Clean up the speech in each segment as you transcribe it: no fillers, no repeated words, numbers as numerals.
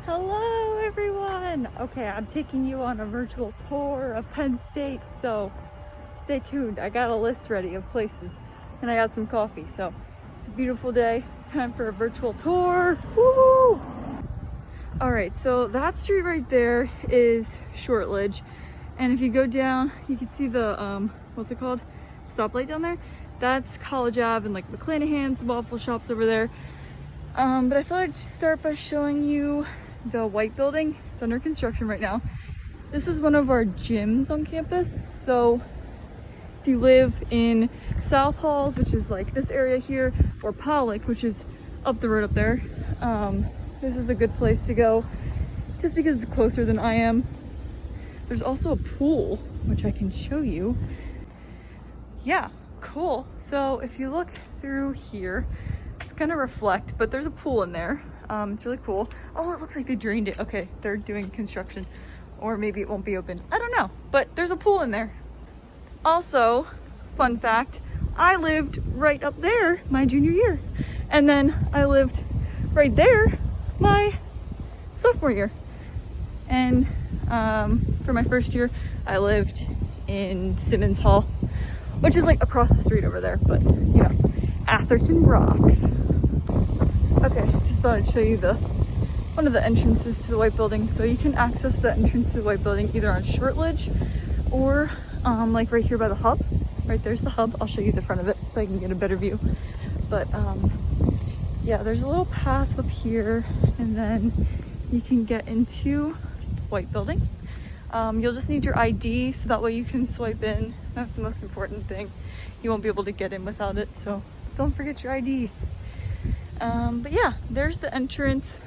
Hello everyone! Okay, I'm taking you on a virtual tour of Penn State, so stay tuned. I got a list ready of places and I got some coffee, so it's a beautiful day. Time for a virtual tour. Woo! Alright, so that street right there is Shortledge, and if you go down, you can see the, what's it called? Stoplight down there. That's College Ave and like McClanahan's, waffle shops over there. But I thought I'd start by showing you the white building. It's under construction right now. This is one of our gyms on campus. So if you live in South Halls, which is like this area here, or Pollock, which is up the road up there, this is a good place to go just because it's closer than I am. There's also a pool, which I can show you. Yeah, cool. So if you look through here, it's gonna reflect, but there's a pool in there. It's really cool. Oh, it looks like they drained it. Okay, they're doing construction, or maybe it won't be open. I don't know, but there's a pool in there. Also, fun fact, I lived right up there my junior year, and then I lived right there my sophomore year. And for my first year, I lived in Simmons Hall, which is like across the street over there, but you know, Atherton rocks. Okay, just thought I'd show you one of the entrances to the white building. So you can access the entrance to the white building either on Shortledge or like right here by the hub. Right there's the hub. I'll show you the front of it so I can get a better view. But yeah, there's a little path up here, and then you can get into white building. You'll just need your ID, so that way you can swipe in. That's the most important thing. You won't be able to get in without it, so don't forget your ID. But yeah, there's the entrance.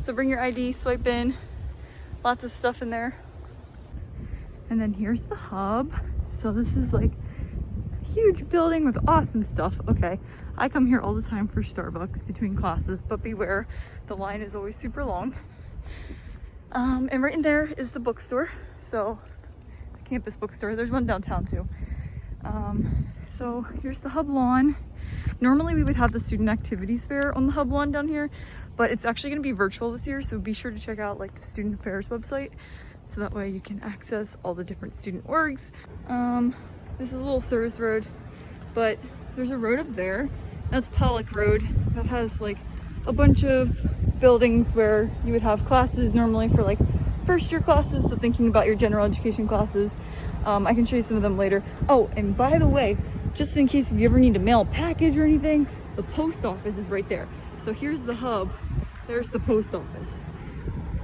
So bring your ID, swipe in. Lots of stuff in there. And then here's the hub. So this is like a huge building with awesome stuff. Okay, I come here all the time for Starbucks between classes, but beware, the line is always super long. And right in there is the bookstore. So the campus bookstore. There's one downtown too. So here's the hub lawn. Normally we would have the student activities fair on the hub lawn down here, but it's actually going to be virtual this year, so be sure to check out like the student affairs website, so that way you can access all the different student orgs. This is a little service road, but there's a road up there. That's Pollock Road. That has like a bunch of buildings where you would have classes normally for like first year classes, so thinking about your general education classes. I can show you some of them later. Oh, and by the way, just in case if you ever need to mail a package or anything, the post office is right there. So here's the hub, there's the post office.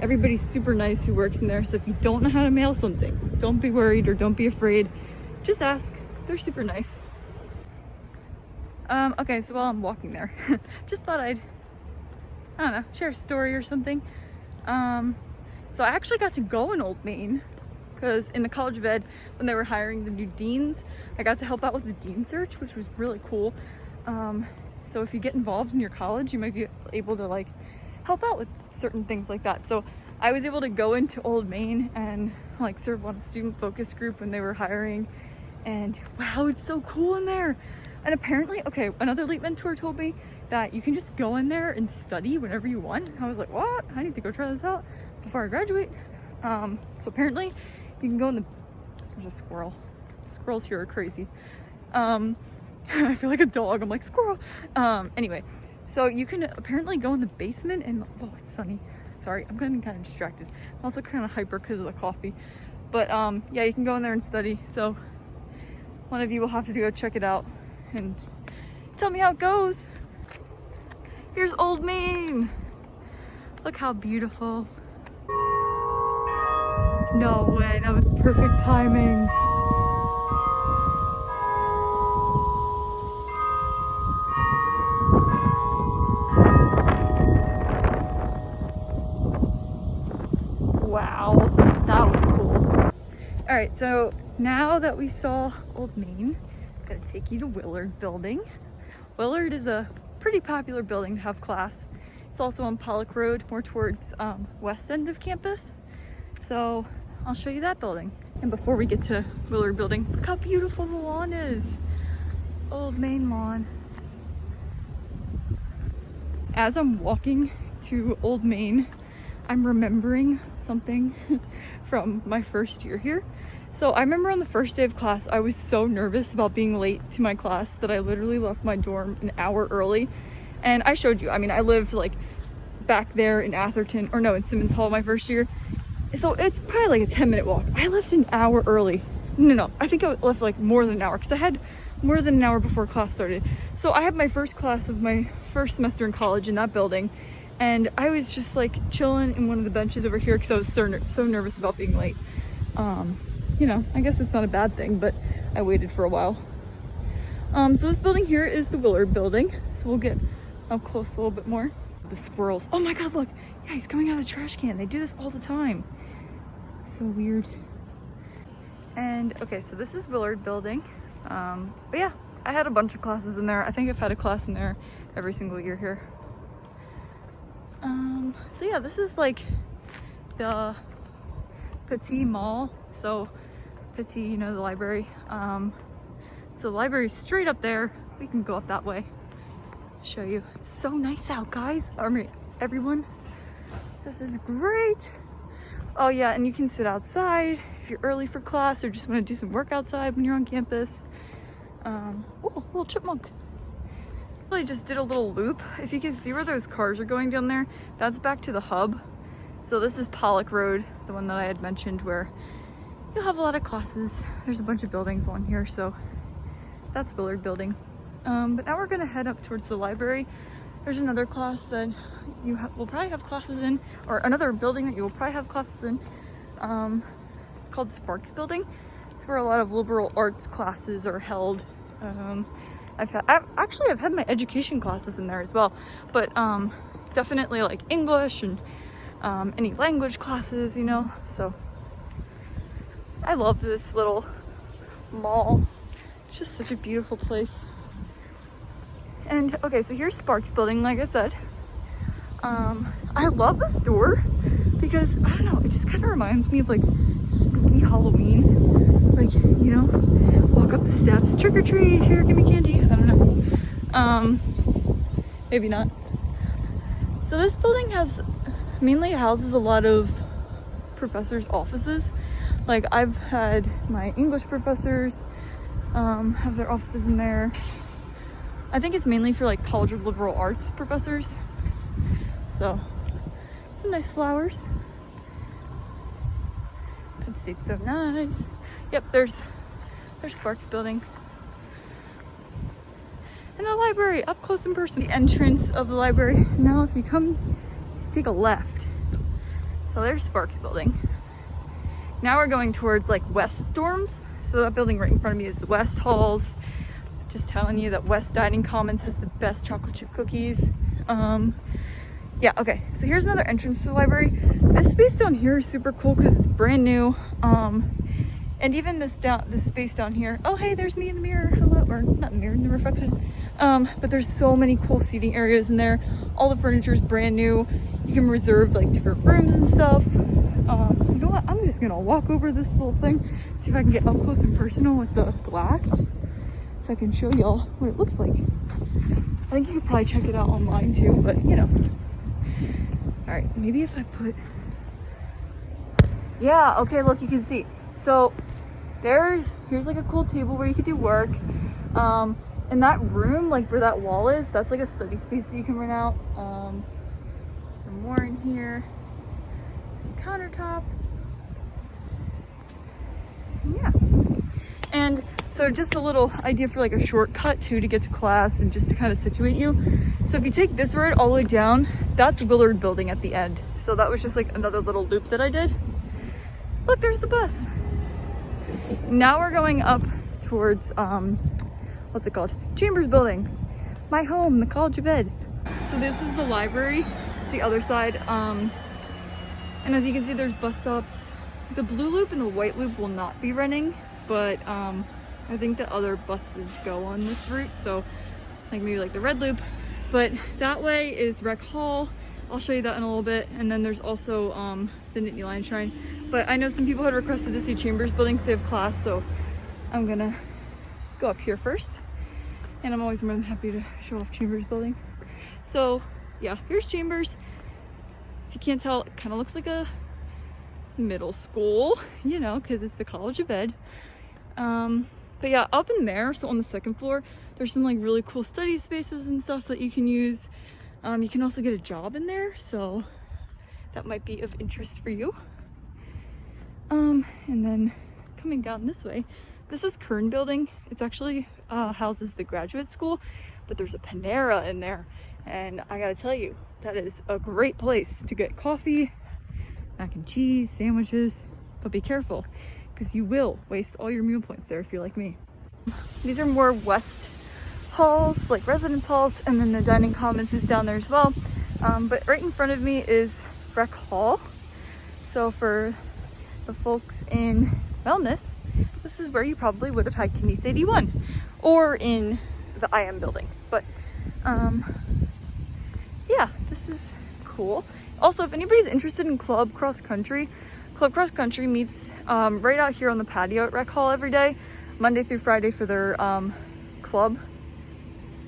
Everybody's super nice who works in there, so if you don't know how to mail something, don't be worried or don't be afraid. Just ask, they're super nice. Okay, so while I'm walking there, just thought I don't know, share a story or something. So I actually got to go in Old Main, because in the College of Ed, when they were hiring the new deans, I got to help out with the dean search, which was really cool. So if you get involved in your college, you might be able to like help out with certain things like that. So I was able to go into Old Main and like serve on a student focus group when they were hiring, and wow, it's so cool in there. And apparently, okay, another elite mentor told me that you can just go in there and study whenever you want. I was like, what? I need to go try this out before I graduate. So apparently you can go in the, there's a squirrel. Squirrels here are crazy. I feel like a dog. I'm like, squirrel. Anyway, so you can apparently go in the basement and, oh, it's sunny. Sorry, I'm getting kind of distracted. I'm also kind of hyper because of the coffee. But yeah, you can go in there and study. So one of you will have to go check it out and tell me how it goes. Here's Old Main. Look how beautiful. No way, that was perfect timing. Wow, that was cool. All right, so now that we saw Old Main, I'm gonna take you to Willard Building. Willard is a pretty popular building to have class. It's also on Pollock Road, more towards west end of campus. So I'll show you that building. And before we get to Willard Building, look how beautiful the lawn is. Old Main lawn. As I'm walking to Old Main, I'm remembering something from my first year here. So I remember on the first day of class, I was so nervous about being late to my class that I literally left my dorm an hour early. And I showed you, I mean, I lived like back there in Atherton, or no, in Simmons Hall my first year. So it's probably like a 10-minute walk. I left an hour early. No, I think I left like more than an hour because I had more than an hour before class started. So I had my first class of my first semester in college in that building. And I was just like chilling in one of the benches over here because I was so nervous about being late. You know, I guess it's not a bad thing, but I waited for a while. So this building here is the Willard building. So we'll get up close a little bit more. The squirrels. Oh my God, look. Yeah, he's coming out of the trash can. They do this all the time. So weird. And okay, so this is Willard building. But yeah, I had a bunch of classes in there. I think I've had a class in there every single year here. So yeah, this is like the Petit Mall. So Petit, you know, the library. So the library is straight up there. We can go up that way. Show you. It's so nice out, guys. Everyone. This is great. Oh yeah, and you can sit outside if you're early for class or just want to do some work outside when you're on campus. Oh, little chipmunk. I just did a little loop. If you can see where those cars are going down there, that's back to the hub. So this is Pollock Road, the one that I had mentioned, where you'll have a lot of classes. There's a bunch of buildings along here, so that's Willard building. But now we're gonna head up towards the library. There's another class that you will probably have classes in, or another building that you will probably have classes in. It's called the Sparks Building. It's where a lot of liberal arts classes are held. I've had my education classes in there as well, but definitely like English and any language classes, you know. So I love this little mall. It's just such a beautiful place. And okay, so here's Sparks Building, like I said. I love this door because, I don't know, it just kind of reminds me of like spooky Halloween. Like, you know, walk up the steps, trick or treat, here, give me candy. I don't know. Maybe not. So this building mainly houses a lot of professors' offices. Like I've had my English professors have their offices in there. I think it's mainly for like College of Liberal Arts professors. So, some nice flowers. Let's see, it's so nice. Yep, there's Sparks Building. And the library, up close and personal. The entrance of the library. Now if you take a left. So there's Sparks Building. Now we're going towards like West dorms. So that building right in front of me is the West halls. Just telling you that West Dining Commons has the best chocolate chip cookies. Yeah, okay, so here's another entrance to the library. This space down here is super cool because it's brand new. And even this space down here. Oh, hey, there's me in the mirror. Hello, or not in the mirror, in the reflection. But there's so many cool seating areas in there. All the furniture is brand new. You can reserve like different rooms and stuff. You know what? I'm just gonna walk over this little thing, see if I can get up close and personal with the glass, so I can show y'all what it looks like. I think you could probably check it out online too, but you know. All right, maybe if I put, yeah, okay, look, you can see. So here's like a cool table where you could do work. In that room, like where that wall is, that's like a study space that you can rent out. Some more in here, some countertops. Yeah. And so just a little idea for like a shortcut too to get to class and just to kind of situate you. So if you take this road all the way down, that's Willard Building at the end. So that was just like another little loop that I did. Look, there's the bus. Now we're going up towards, what's it called? Chambers Building. My home, the College of Ed. So this is the library. It's the other side. And as you can see, there's bus stops. The blue loop and the white loop will not be running, but I think the other buses go on this route. So like maybe like the red loop, but that way is Rec Hall. I'll show you that in a little bit. And then there's also the Nittany Lion Shrine. But I know some people had requested to see Chambers Building because they have class, so I'm gonna go up here first. And I'm always more than happy to show off Chambers Building. So yeah, here's Chambers. If you can't tell, it kind of looks like a middle school, you know, because it's the College of Ed. But yeah, up in there, so on the second floor, there's some like really cool study spaces and stuff that you can use. You can also get a job in there, so that might be of interest for you. And then coming down this way, this is Kern Building. It's actually houses the graduate school, but there's a Panera in there, and I gotta tell you, that is a great place to get coffee, mac and cheese, sandwiches, but be careful because you will waste all your meal points there if you're like me. These are more west halls, like residence halls, and then the dining commons is down there as well. But right in front of me is Rec Hall. So for the folks in wellness, this is where you probably would have had Kinese 81 or in the IM building. But yeah, this is cool. Also, if anybody's interested in Club Cross Country meets right out here on the patio at Rec Hall every day, Monday through Friday, for their club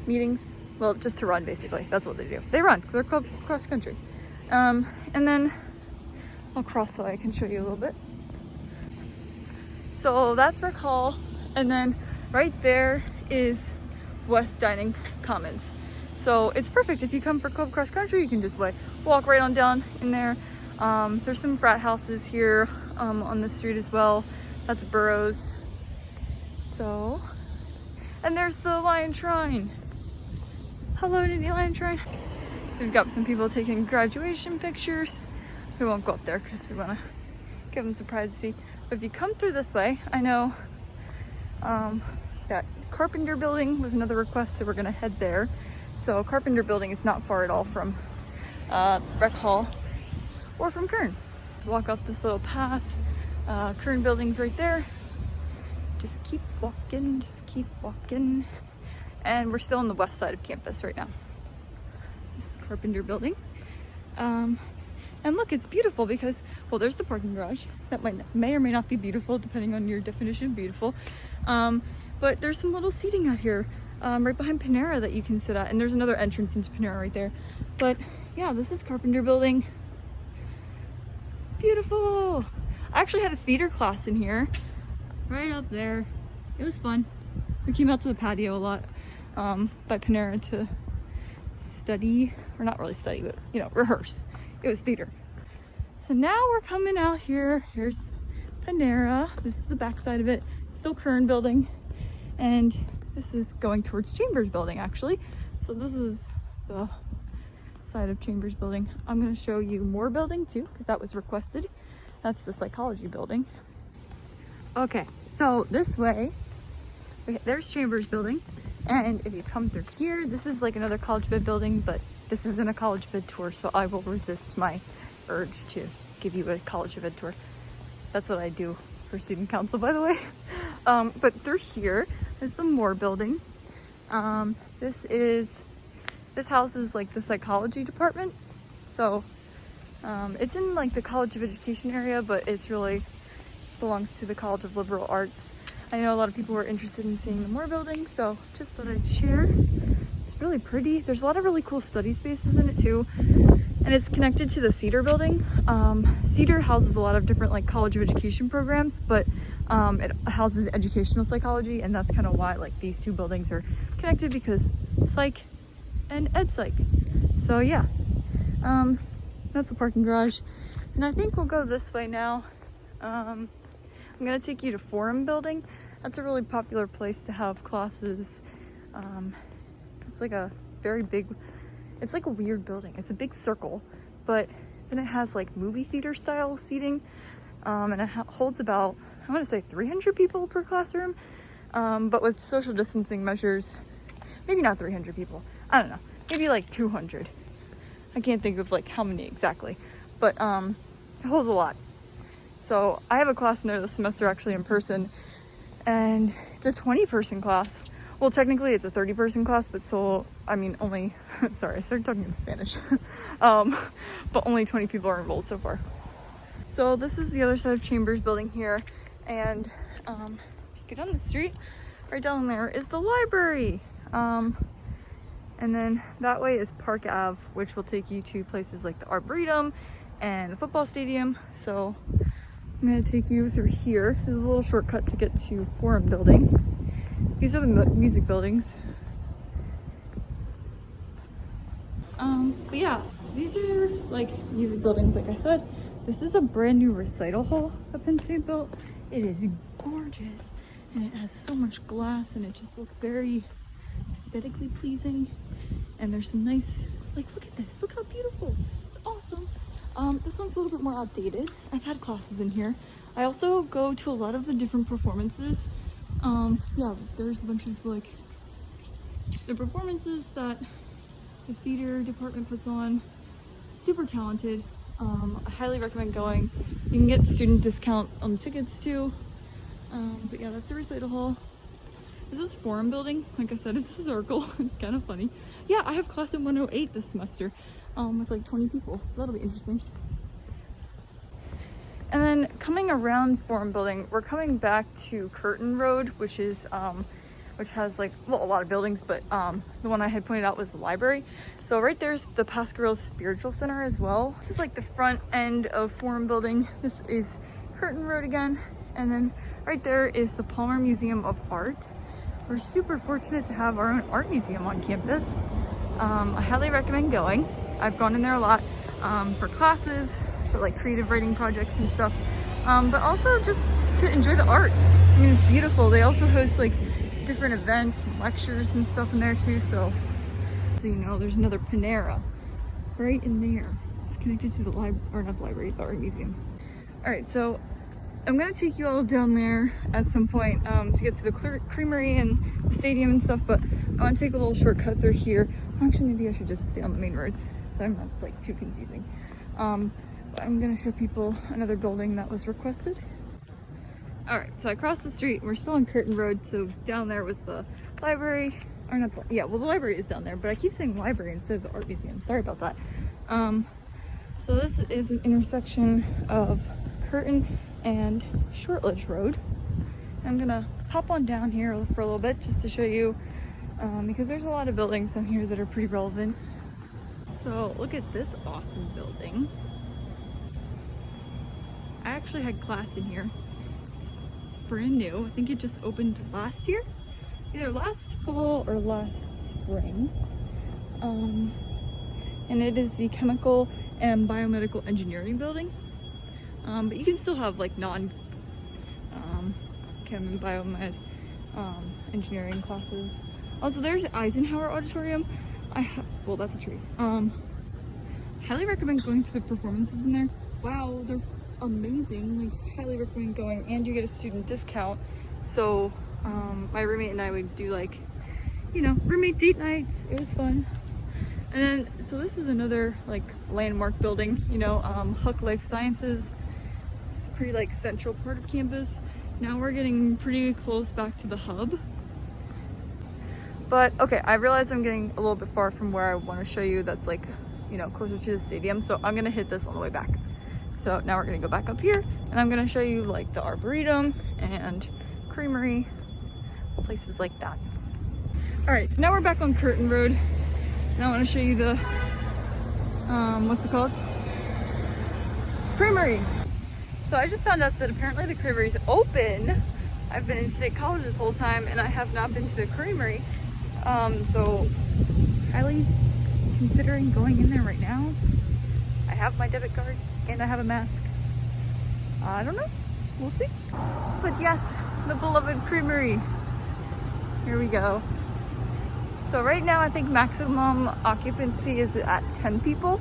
meetings. Well, just to run, basically. That's what they do. They run. They're Club Cross Country. And then I'll cross so I can show you a little bit. So that's Rec Hall, and then right there is West Dining Commons. So it's perfect if you come for Club Cross Country. You can just walk right on down in there. There's some frat houses here on the street as well. That's Burroughs. So, and there's the Lion Shrine. Hello, Nittany Lion Shrine. We've got some people taking graduation pictures. We won't go up there because we want to give them some privacy. But if you come through this way, I know that Carpenter Building was another request, so we're going to head there. So Carpenter Building is not far at all from Rec Hall or from Kern. Walk up this little path. Kern Building's right there. Just keep walking, just keep walking. And we're still on the west side of campus right now. This is Carpenter Building. And look, it's beautiful because, well, there's the parking garage. That may or may not be beautiful, depending on your definition of beautiful. But there's some little seating out here, right behind Panera that you can sit at. And there's another entrance into Panera right there. But yeah, this is Carpenter Building. Beautiful. I actually had a theater class in here, right up there. It was fun. We came out to the patio a lot by Panera to study, or not really study, but you know, rehearse. It was theater. So now we're coming out here. Here's Panera. This is the back side of it. Still Kern Building. And this is going towards Chambers Building, actually. So this is the side of Chambers Building. I'm going to show you more building too, because that was requested. That's the psychology building. Okay, so this way, there's Chambers Building. And if you come through here, this is like another College of Ed building, but this isn't a College of Ed tour, so I will resist my urge to give you a College of Ed tour. That's what I do for student council, by the way. But through here is the Moore Building. This house is like the psychology department. So it's in like the College of Education area, but it's really belongs to the College of Liberal Arts. I know a lot of people were interested in seeing the Moore Building, so just thought I'd share. It's really pretty. There's a lot of really cool study spaces in it too. And it's connected to the Cedar Building. Cedar houses a lot of different like College of Education programs, but it houses educational psychology, and that's kind of why like these two buildings are connected, because psych and ed psych. So yeah, that's the parking garage. And I think we'll go this way now. I'm gonna take you to Forum Building. That's a really popular place to have classes. It's like a very big, it's like a weird building. It's a big circle, but then it has like movie theater style seating. And it holds about, I want to say 300 people per classroom. But with social distancing measures, maybe not 300 people. I don't know, maybe like 200. I can't think of like how many exactly, but it holds a lot. So I have a class in there this semester actually in person, and it's a 20-person class. Well, technically it's a 30-person class, but so, I mean, only, sorry, I started talking in Spanish. But only 20 people are enrolled so far. So this is the other side of Chambers Building here, and if you get on the street, right down there is the library. And then that way is Park Ave, which will take you to places like the Arboretum and the football stadium. So I'm gonna take you through here. This is a little shortcut to get to Forum Building. These are the music buildings. But yeah, these are like music buildings, like I said. This is a brand new recital hall that Penn State built. It is gorgeous, and it has so much glass, and it just looks very aesthetically pleasing. And there's some nice, like, look at this, look how beautiful. It's awesome. This one's a little bit more outdated. I've had classes in here. I also go to a lot of the different performances. Yeah, there's a bunch of like the performances that the theater department puts on. Super talented. I highly recommend going. You can get student discount on the tickets too. But yeah, that's the recital hall. This is Forum Building. Like I said, it's a circle. It's kind of funny. Yeah, I have class in 108 this semester with like 20 people, so that'll be interesting. And then coming around Forum Building, we're coming back to Curtin Road, which has like, well, a lot of buildings, but the one I had pointed out was the library. So right there's the Pasquarello Spiritual Center as well. This is like the front end of Forum Building. This is Curtin Road again. And then right there is the Palmer Museum of Art. We're super fortunate to have our own art museum on campus. I highly recommend going. I've gone in there a lot for classes, for like creative writing projects and stuff, but also just to enjoy the art. I mean, it's beautiful. They also host like different events and lectures and stuff in there too. So you know, there's another Panera right in there. It's connected to the library, or not the library, the art museum. All right, so I'm gonna take you all down there at some point to get to the creamery and the stadium and stuff, but I want to take a little shortcut through here. Actually, maybe I should just stay on the main roads so I'm not like too confusing. But I'm gonna show people another building that was requested. All right, so I crossed the street. We're still on Curtin Road, so down there was the library, or not the, yeah, well, the library is down there, but I keep saying library instead of the art museum. Sorry about that. So this is an intersection of Curtin and Shortledge Road. I'm gonna hop on down here for a little bit just to show you, because there's a lot of buildings down here that are pretty relevant. So look at this awesome building. I actually had class in here. It's brand new. I think it just opened last year, either last fall or last spring. And it is the Chemical and Biomedical Engineering building. But you can still have like non chem and biomed engineering classes. Also, there's Eisenhower Auditorium. Well, that's a tree. Highly recommend going to the performances in there. Wow, they're amazing. Like, highly recommend going, and you get a student discount. So my roommate and I would do like, you know, roommate date nights. It was fun. And then, so this is another like landmark building, you know, Huck Life Sciences. It's a pretty like central part of campus. Now we're getting pretty close back to the hub. But okay, I realize I'm getting a little bit far from where I want to show you that's like, you know, closer to the stadium. So I'm gonna hit this on the way back. So now we're gonna go back up here and I'm gonna show you like the Arboretum and Creamery, places like that. All right, so now we're back on Curtin Road. And I want to show you the, what's it called? Creamery. So I just found out that apparently the Creamery is open. I've been in State College this whole time and I have not been to the Creamery. So highly considering going in there right now. I have my debit card and I have a mask. I don't know, we'll see. But yes, the beloved Creamery. Here we go. So right now I think maximum occupancy is at 10 people.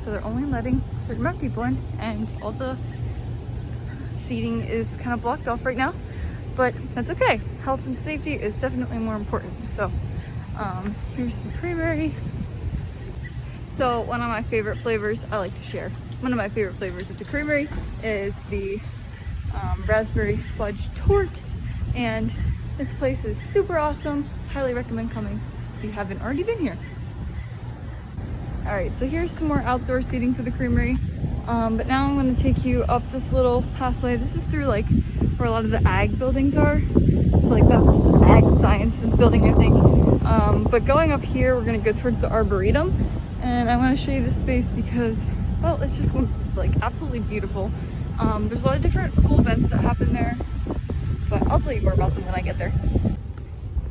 So they're only letting a certain amount of people in and all the seating is kind of blocked off right now. But that's okay. Health and safety is definitely more important. So here's the Creamery. So one of my favorite flavors I like to share. One of my favorite flavors at the Creamery is the raspberry fudge torte. And this place is super awesome. Highly recommend coming if you haven't already been here. All right, so here's some more outdoor seating for the Creamery. But now I'm going to take you up this little pathway. This is through like where a lot of the ag buildings are. So like that's ag sciences building, I think. But going up here, we're gonna go towards the Arboretum, and I want to show you this space because, well, it's just like absolutely beautiful. There's a lot of different cool events that happen there, but I'll tell you more about them when I get there.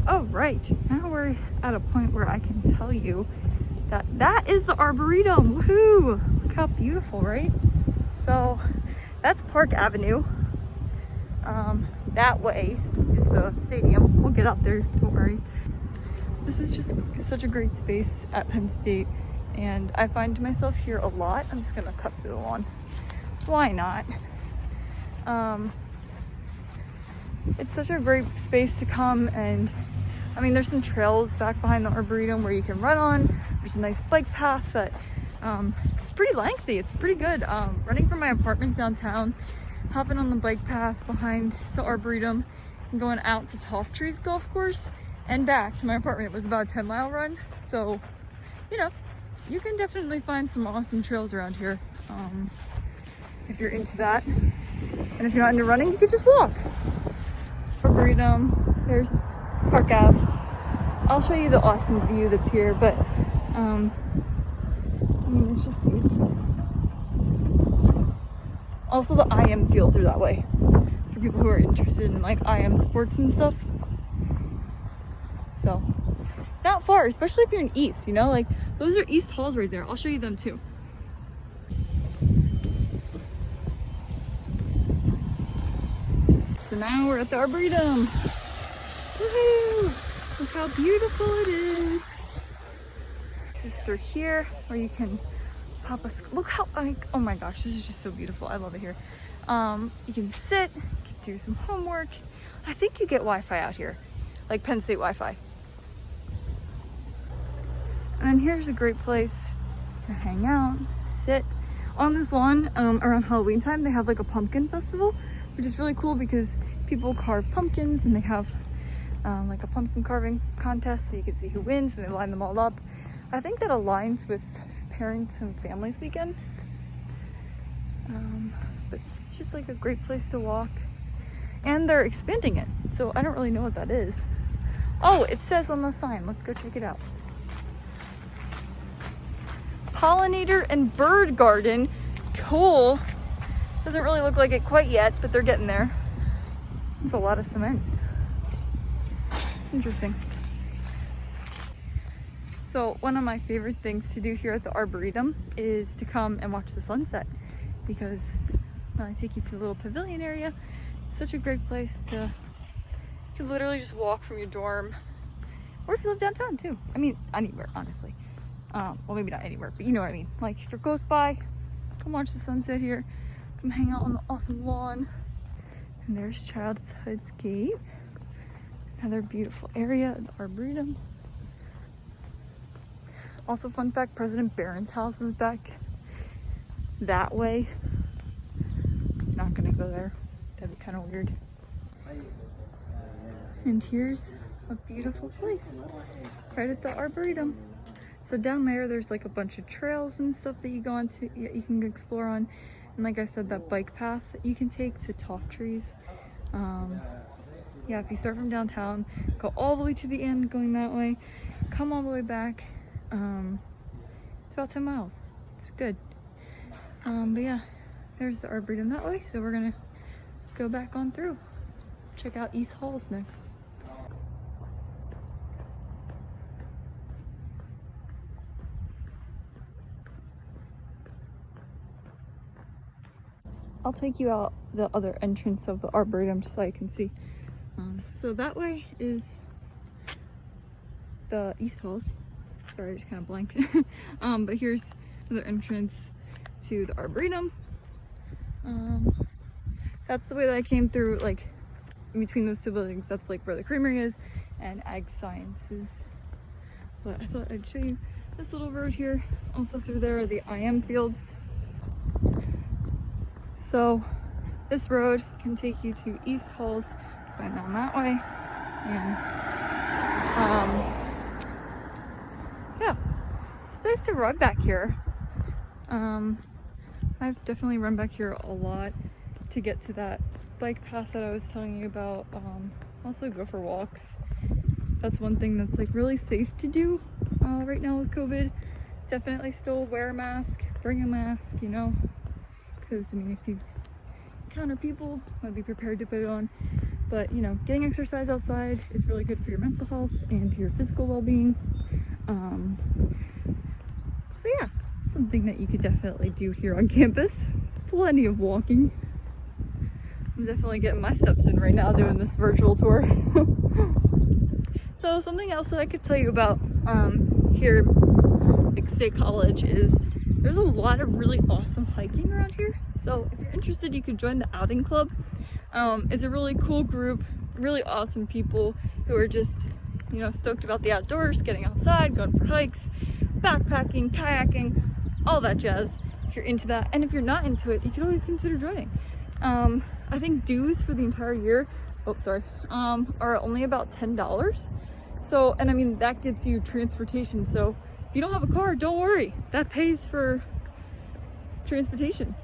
Oh, right, now we're at a point where I can tell you that that is the Arboretum. Woohoo! Look how beautiful, right? So that's Park Avenue. That way is the stadium. We'll get out there, don't worry. This is just such a great space at Penn State, and I find myself here a lot. I'm just gonna cut through the lawn. Why not? It's such a great space to come, and I mean, there's some trails back behind the Arboretum where you can run on. There's a nice bike path that it's pretty lengthy. It's pretty good. Running from my apartment downtown, hopping on the bike path behind the Arboretum, and going out to Toff Trees Golf Course and back to my apartment was about a 10-mile run. So, you know, you can definitely find some awesome trails around here if you're into that. And if you're not into running, you could just walk. Arboretum, there's Park Ave. I'll show you the awesome view that's here, but I mean, it's just beautiful. Also, the IM fields are that way for people who are interested in like IM sports and stuff. So, not far, especially if you're in East, you know, like those are East halls right there. I'll show you them too. So now we're at the Arboretum. Woohoo! Look how beautiful it is. This is through here where you can pop a, look how, like, oh my gosh, this is just so beautiful. I love it here. You can sit, you can do some homework. I think you get Wi-Fi out here, like Penn State Wi-Fi. And then here's a great place to hang out, sit. On this lawn around Halloween time, they have like a pumpkin festival, which is really cool because people carve pumpkins and they have like a pumpkin carving contest so you can see who wins and they line them all up. I think that aligns with Parents and Families Weekend. But it's just like a great place to walk. And they're expanding it, so I don't really know what that is. Oh, it says on the sign. Let's go check it out. Pollinator and Bird Garden. Cool. Doesn't really look like it quite yet, but they're getting there. It's a lot of cement. Interesting. So one of my favorite things to do here at the Arboretum is to come and watch the sunset, because when I take you to the little pavilion area, it's such a great place to, you can literally just walk from your dorm, or if you live downtown too. I mean, anywhere, honestly. Well, maybe not anywhere, but you know what I mean. Like if you're close by, come watch the sunset here. Come hang out on the awesome lawn. And there's Childhood's Gate. Another beautiful area of the Arboretum. Also, fun fact, President Barron's house is back that way. Not gonna go there. That'd be kind of weird. And here's a beautiful place right at the Arboretum. So down there's like a bunch of trails and stuff that you go on to, you can explore on. And like I said, that bike path that you can take to Toff Trees. Yeah, if you start from downtown, go all the way to the end going that way, come all the way back. It's about 10 miles. It's good. But yeah, there's the Arboretum that way. So we're gonna go back on through. Check out East Halls next. I'll take you out the other entrance of the Arboretum just so you can see. So that way is the East Halls. Sorry, I just kind of blanked. But here's another entrance to the Arboretum. That's the way that I came through, like in between those two buildings. That's like where the creamery is and Ag Sciences. But I thought I'd show you this little road here. Also through there are the IM fields. So this road can take you to East Halls, going down that way, and yeah, it's nice to run back here. I've definitely run back here a lot to get to that bike path that I was telling you about. Also go for walks that's one thing that's like really safe to do right now with COVID. Definitely still wear a mask, bring a mask, you know, because I mean, if you encounter people, you want to be prepared to put it on. But you know, getting exercise outside is really good for your mental health and your physical well-being. So yeah, something that you could definitely do here on campus. Plenty of walking. I'm definitely getting my steps in right now doing this virtual tour. So something else that I could tell you about here at State College is there's a lot of really awesome hiking around here. So if you're interested, you could join the outing club. It's a really cool group, really awesome people who are just, you know, stoked about the outdoors, getting outside, going for hikes, backpacking, kayaking, all that jazz. If you're into that, and if you're not into it, you could always consider joining. I think dues for the entire year, are only about $10. So, and I mean, that gets you transportation. So if you don't have a car, don't worry, that pays for transportation.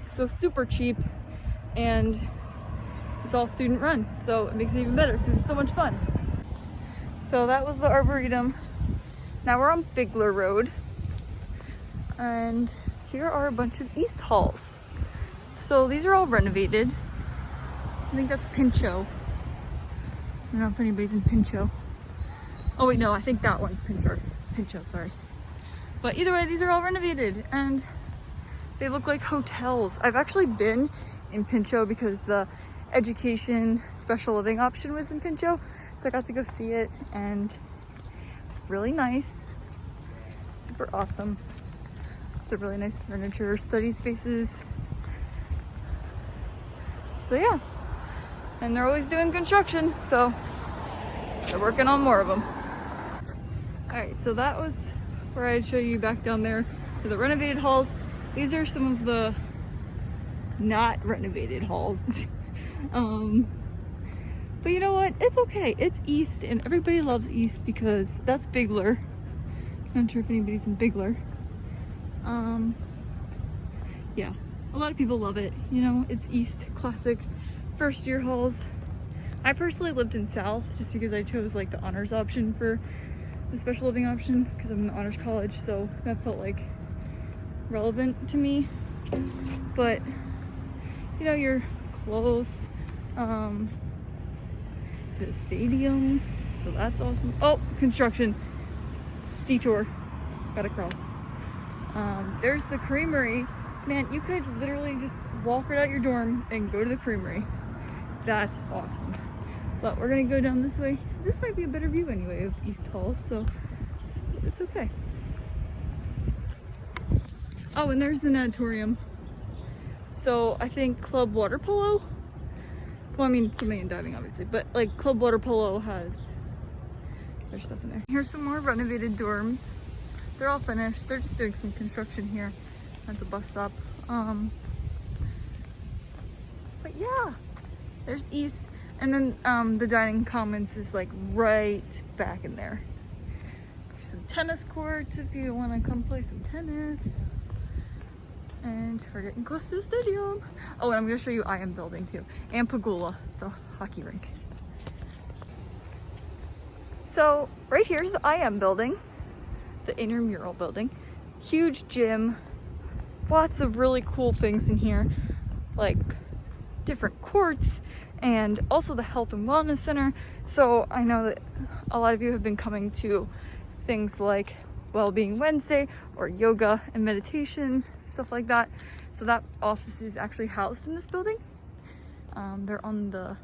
So super cheap, and it's all student run. So it makes it even better because it's so much fun. So that was the Arboretum. Now we're on Bigler Road, and here are a bunch of East halls. So these are all renovated. I think that's Pinchot. I don't know if anybody's in Pinchot. Oh wait, no, I think that one's Pinchot, sorry. But either way, these are all renovated and they look like hotels. I've actually been in Pinchot because the education special living option was in Pinchot. So I got to go see it, and it's really nice, super awesome. It's a really nice furniture, study spaces. So yeah, and they're always doing construction, so they're working on more of them. All right, so that was where I'd show you back down there to the renovated halls. These are some of the not renovated halls. But you know what? It's okay. It's East, and everybody loves East because that's Bigler. I'm not sure if anybody's in Bigler. Yeah, a lot of people love it. You know, it's East, classic first year halls. I personally lived in South just because I chose like the honors option for the special living option because I'm in the honors college, so that felt like relevant to me. But you know, you're close to the stadium, so that's awesome. Oh, construction detour, gotta cross. There's the creamery. Man, you could literally just walk right out your dorm and go to the creamery. That's awesome. But we're gonna go down this way. This might be a better view anyway of East Halls, so it's okay. Oh, and there's the natatorium. So I think Club Water Polo, well, I mean, swimming and diving obviously, but like Club Water Polo has their stuff in there. Here's some more renovated dorms. They're all finished. They're just doing some construction here at the bus stop. But yeah, there's East. And then the dining commons is like right back in there. There's some tennis courts if you want to come play some tennis. And we're getting close to the stadium. Oh, and I'm going to show you IM building too. And Pagula, the hockey rink. So right here is the IM building, the intramural building. Huge gym, lots of really cool things in here, like different courts, and also the health and wellness center. So I know that a lot of you have been coming to things like Wellbeing Wednesday or yoga and meditation, stuff like that. So that office is actually housed in this building. They're on the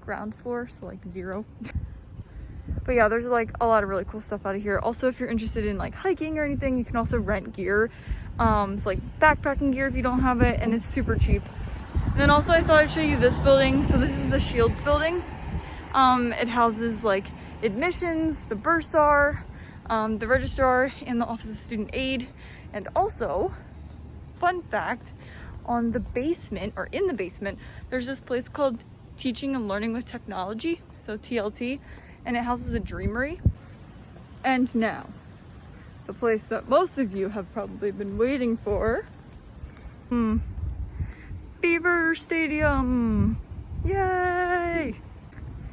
ground floor, so like 0. But yeah, there's like a lot of really cool stuff out of here. Also, if you're interested in like hiking or anything, you can also rent gear. It's like backpacking gear if you don't have it, and it's super cheap. And then also I thought I'd show you this building. So this is the Shields building. It houses like admissions, the bursar, the registrar, and the Office of Student Aid. And also, fun fact, on the basement, or in the basement, there's this place called Teaching and Learning with Technology, so TLT, and it houses a Dreamery. And now, the place that most of you have probably been waiting for, Beaver Stadium, yay!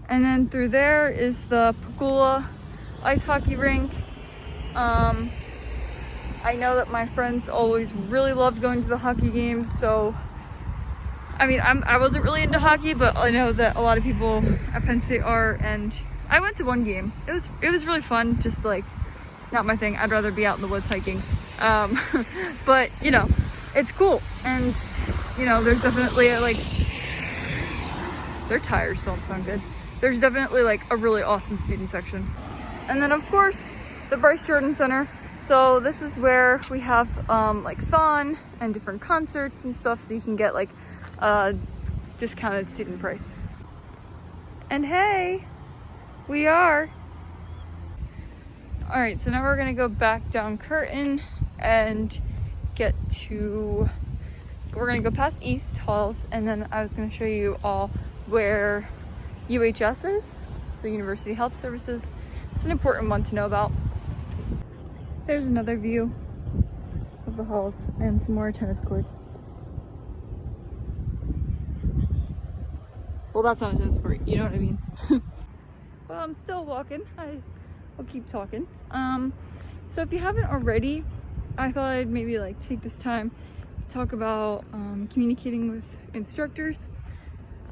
And then through there is the Pagula ice hockey rink. I know that my friends always really loved going to the hockey games, so I mean, I wasn't really into hockey, but I know that a lot of people at Penn State are, and I went to one game. It was really fun, just like not my thing. I'd rather be out in the woods hiking. But you know, it's cool, and you know, there's definitely like, their tires don't sound good. There's definitely like a really awesome student section. And then of course, the Bryce Jordan Center. So this is where we have like Thon and different concerts and stuff, so you can get like a discounted student price. And hey, we are. All right, so now we're gonna go back down Curtin and we're gonna go past East Halls, and then I was gonna show you all where UHS is, so University Health Services. It's an important one to know about. There's another view of the halls and some more tennis courts. Well, that's not a tennis court, you know what I mean. Well, I'm still walking. I'll keep talking. So if you haven't already, I thought I'd maybe like take this time to talk about communicating with instructors.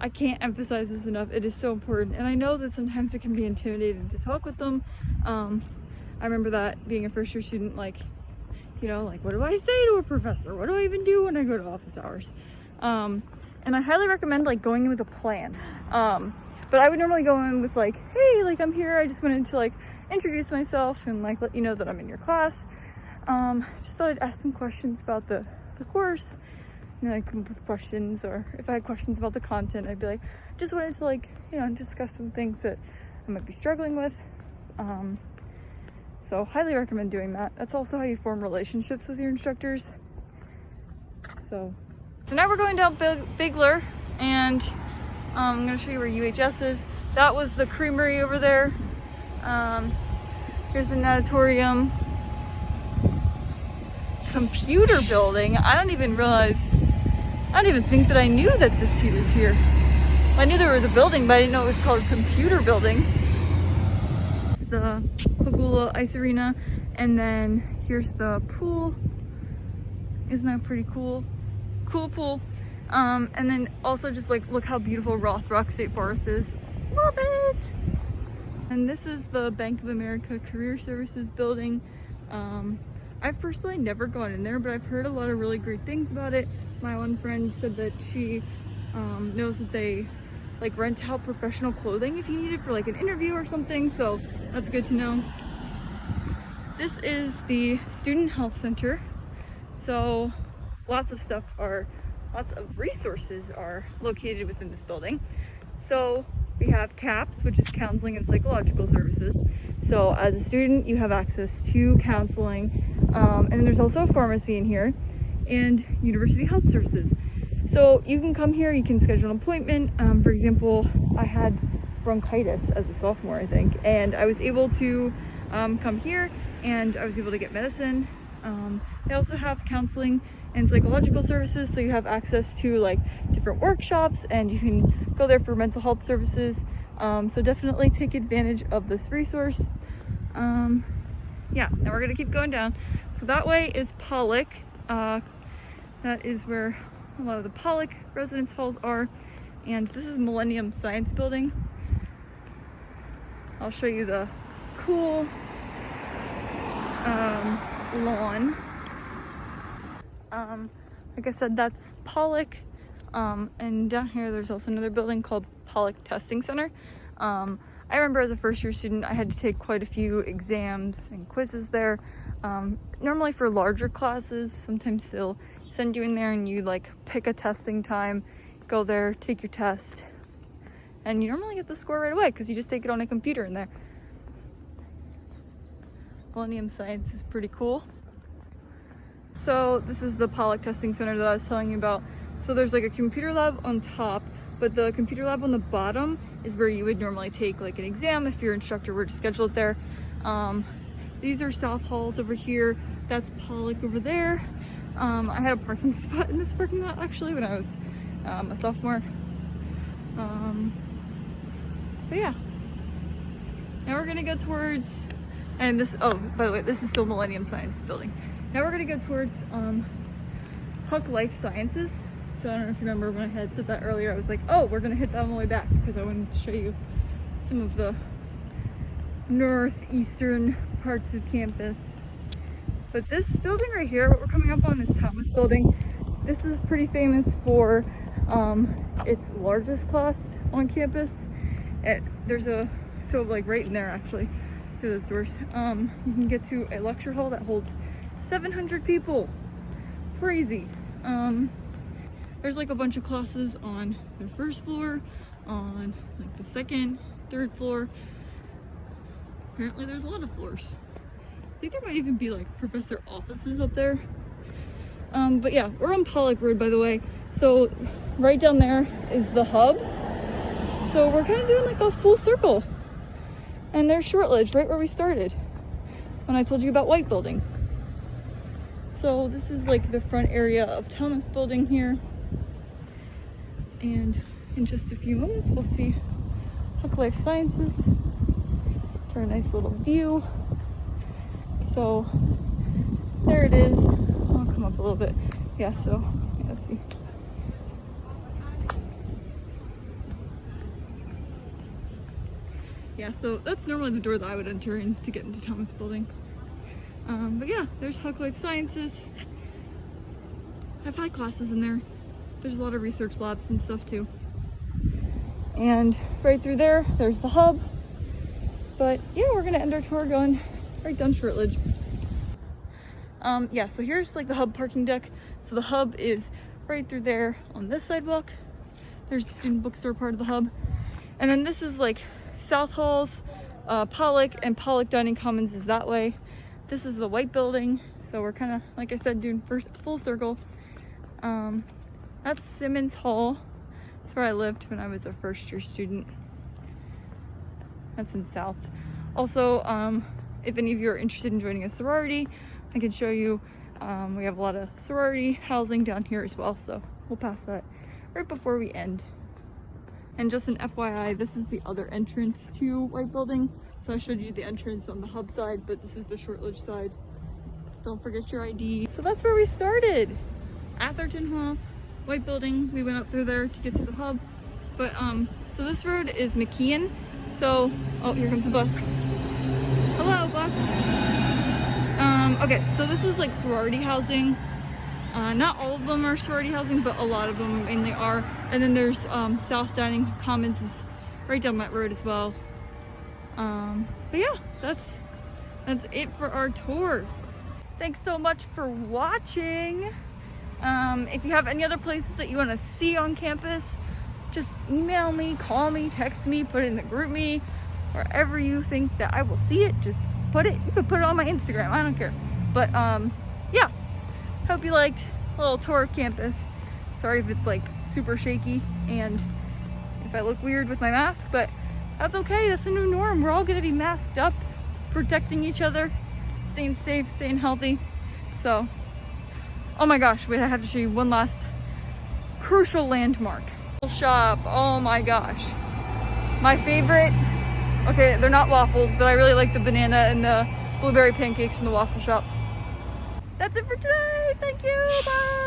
I can't emphasize this enough. It is so important. And I know that sometimes it can be intimidating to talk with them. I remember that being a first year student, like, you know, like, what do I say to a professor? What do I even do when I go to office hours? And I highly recommend like going in with a plan. But I would normally go in with like, hey, like I'm here. I just wanted to like introduce myself and like let you know that I'm in your class. Just thought I'd ask some questions about the course. And then I'd come up with questions, or if I had questions about the content, I'd be like, just wanted to like, you know, discuss some things that I might be struggling with. So highly recommend doing that. That's also how you form relationships with your instructors. So now we're going down Bigler, and I'm gonna show you where UHS is. That was the creamery over there. Here's the natatorium. Computer building. I don't even think that I knew that this was here. I knew there was a building, but I didn't know it was called computer building. It's the Pagula Ice Arena, and then here's the pool. Isn't that pretty cool? Cool pool. And then also just like, look how beautiful Rothrock State Forest is. Love it! And this is the Bank of America Career Services building. I've personally never gone in there, but I've heard a lot of really great things about it. My one friend said that she knows that they like rent out professional clothing if you need it for like an interview or something, so that's good to know. This is the Student Health Center. So lots of resources are located within this building. So we have CAPS, which is counseling and psychological services. So as a student, you have access to counseling. And then there's also a pharmacy in here, and University Health Services. So you can come here, you can schedule an appointment. For example, I had bronchitis as a sophomore, I think, and I was able to come here, and I was able to get medicine. They also have counseling and psychological services, so you have access to like different workshops, and you can go there for mental health services. So definitely take advantage of this resource. Yeah, now we're gonna keep going down. So that way is Pollock. That is where a lot of the Pollock residence halls are. And this is Millennium Science Building. I'll show you the cool lawn. Like I said, that's Pollock. And down here, there's also another building called Pollock Testing Center. I remember as a first year student, I had to take quite a few exams and quizzes there. Normally for larger classes, sometimes they'll send you in there and you like pick a testing time, go there, take your test, and you normally get the score right away because you just take it on a computer in there. Millennium Science is pretty cool. So this is the Pollock Testing Center that I was telling you about. So there's like a computer lab on top, but the computer lab on the bottom is where you would normally take like an exam if your instructor were to schedule it there. These are South Halls over here. That's Pollock over there. I had a parking spot in this parking lot actually when I was a sophomore. But yeah. Now we're gonna go towards, and this, oh, by the way, this is still Millennium Science Building. Now we're gonna go towards Huck Life Sciences. So I don't know if you remember when I had said that earlier, I was like, oh, we're gonna hit that on the way back because I wanted to show you some of the northeastern parts of campus. But this building right here, what we're coming up on is Thomas Building. This is pretty famous for its largest class on campus. There's a, so like right in there actually, through those doors, you can get to a lecture hall that holds 700 people. Crazy. There's like a bunch of classes on the first floor, on like the second, third floor. Apparently there's a lot of floors. I think there might even be like professor offices up there. But yeah, we're on Pollock Road, by the way. So right down there is the hub. So we're kind of doing like a full circle. And there's Shortledge, right where we started, when I told you about White Building. So this is like the front area of Thomas Building here. And in just a few moments, we'll see Huck Life Sciences for a nice little view. So there it is. I'll come up a little bit. Yeah, so yeah, let's see. Yeah, so that's normally the door that I would enter in to get into Thomas Building. But yeah, there's Huck Life Sciences. I've had classes in there. There's a lot of research labs and stuff too. And right through there, there's the hub. But yeah, we're gonna end our tour going right down Shortledge. Yeah, so here's like the hub parking deck. So the hub is right through there on this sidewalk. There's the student bookstore part of the hub. And then this is like South Halls, Pollock, and Pollock Dining Commons is that way. This is the White Building. So we're kind of, like I said, doing full circle. That's Simmons Hall. That's where I lived when I was a first year student. That's in South. Also, if any of you are interested in joining a sorority, I can show you. We have a lot of sorority housing down here as well, so we'll pass that right before we end. And just an FYI, this is the other entrance to White Building. So I showed you the entrance on the hub side, but this is the Shortledge side. Don't forget your ID. So that's where we started. Atherton Hall, White Building. We went up through there to get to the hub. But so this road is McKeon. So, oh, here comes the bus. Hello, bus. Okay, so this is like sorority housing. Not all of them are sorority housing, but a lot of them mainly are. And then there's South Dining Commons is right down that road as well. But yeah, that's it for our tour. Thanks so much for watching. If you have any other places that you want to see on campus, just email me, call me, text me, put it in the group me, wherever you think that I will see it, just put it. You can put it on my Instagram, I don't care. But yeah, hope you liked a little tour of campus. Sorry if it's like super shaky and if I look weird with my mask, but that's okay. That's the new norm. We're all gonna be masked up, protecting each other, staying safe, staying healthy. So, oh my gosh, wait, I have to show you one last crucial landmark. Shop, oh my gosh. My favorite, okay, they're not waffles, but I really like the banana and the blueberry pancakes from the waffle shop. That's it for today. Thank you. Bye.